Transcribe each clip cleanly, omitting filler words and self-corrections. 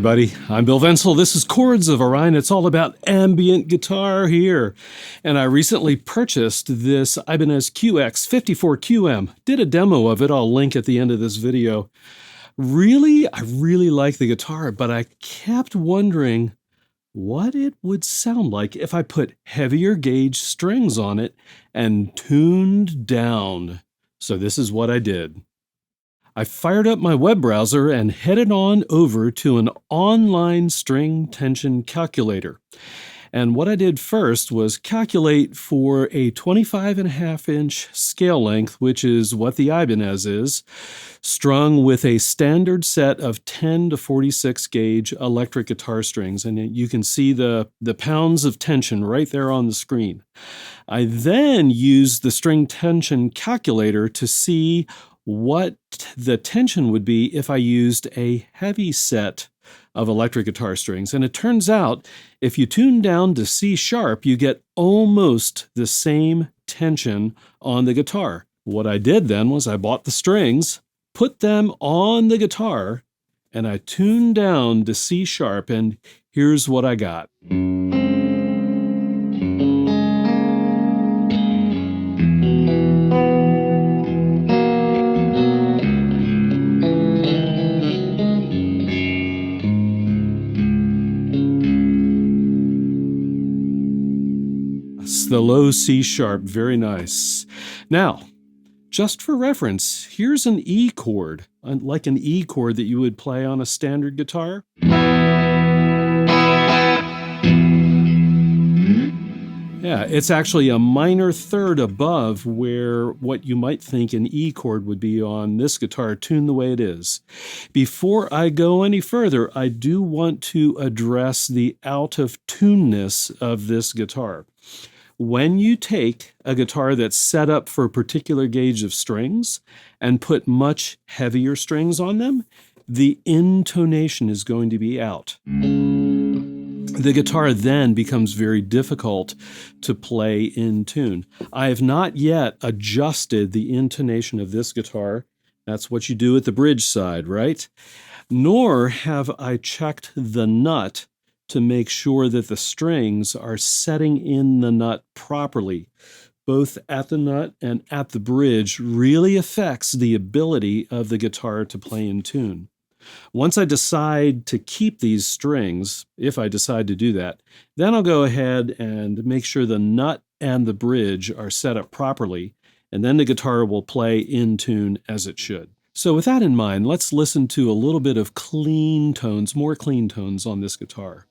everybody. I'm Bill Vencil. This is Chords of Orion. It's all about ambient guitar here. And I recently purchased this Ibanez QX54QM. Did a demo of it. I'll link at the end of this video. I really like the guitar, but I kept wondering what it would sound like if I put heavier gauge strings on it and tuned down. So this is what I did. I fired up my web browser and headed on over to an online string tension calculator. And what I did first was calculate for a 25.5-inch scale length, which is what the Ibanez is, strung with a standard set of 10 to 46 gauge electric guitar strings. And you can see the pounds of tension right there on the screen. I then used the string tension calculator to see what the tension would be if I used a heavy set of electric guitar strings. And it turns out, if you tune down to C sharp, you get almost the same tension on the guitar. What I did then was I bought the strings, put them on the guitar, and I tuned down to C sharp, and here's what I got. The low C sharp, very nice. Now, just for reference, here's an E chord, like an E chord that you would play on a standard guitar. Yeah, it's actually a minor third above where what you might think an E chord would be on this guitar, tuned the way it is. Before I go any further, I do want to address the out-of-tuneness of this guitar. When you take a guitar that's set up for a particular gauge of strings and put much heavier strings on them, the intonation is going to be out. The guitar then becomes very difficult to play in tune. I have not yet adjusted the intonation of this guitar. That's what you do at the bridge side, right? Nor have I checked the nut to make sure that the strings are setting in the nut properly. Both at the nut and at the bridge really affects the ability of the guitar to play in tune. Once I decide to keep these strings, if I decide to do that, then I'll go ahead and make sure the nut and the bridge are set up properly, and then the guitar will play in tune as it should. So with that in mind, let's listen to a little bit of clean tones, more clean tones on this guitar.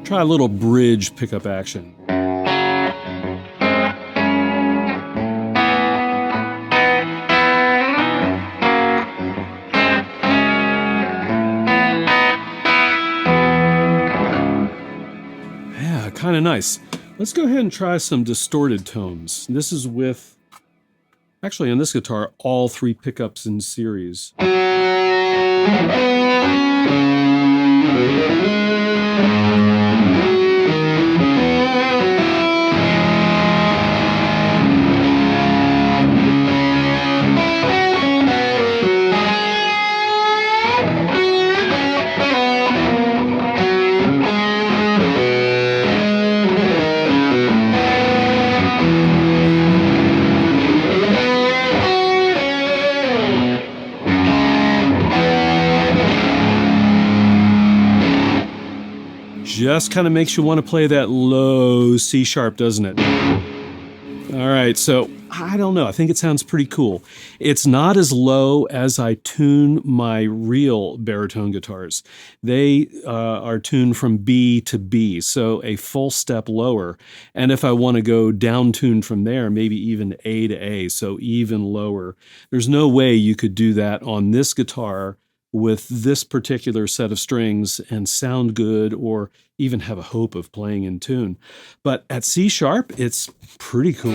Try a little bridge pickup action. Kind of nice. Let's go ahead and try some distorted tones. This is with, actually on this guitar, all three pickups in series. Just kind of makes you want to play that low C sharp, doesn't it? All right, so I don't know. I think it sounds pretty cool. It's not as low as I tune my real baritone guitars. They are tuned from B to B, so a full step lower. And if I want to go down tuned from there, maybe even A to A, so even lower. There's no way you could do that on this guitar with this particular set of strings and sound good or even have a hope of playing in tune. But at C sharp, it's pretty cool.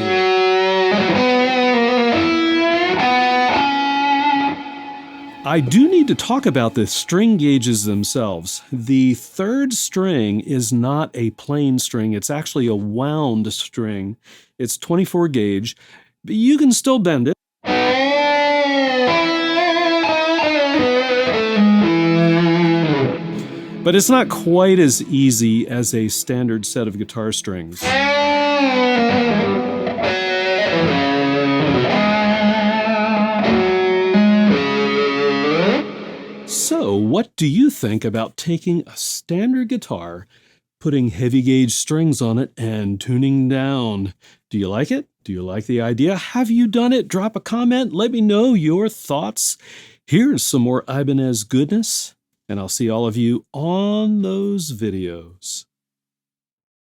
I do need to talk about the string gauges themselves. The third string is not a plain string. It's actually a wound string. It's 24 gauge, but you can still bend it. But it's not quite as easy as a standard set of guitar strings. So, what do you think about taking a standard guitar, putting heavy gauge strings on it, and tuning down? Do you like it? Do you like the idea? Have you done it? Drop a comment. Let me know your thoughts. Here's some more Ibanez goodness, and I'll see all of you on those videos.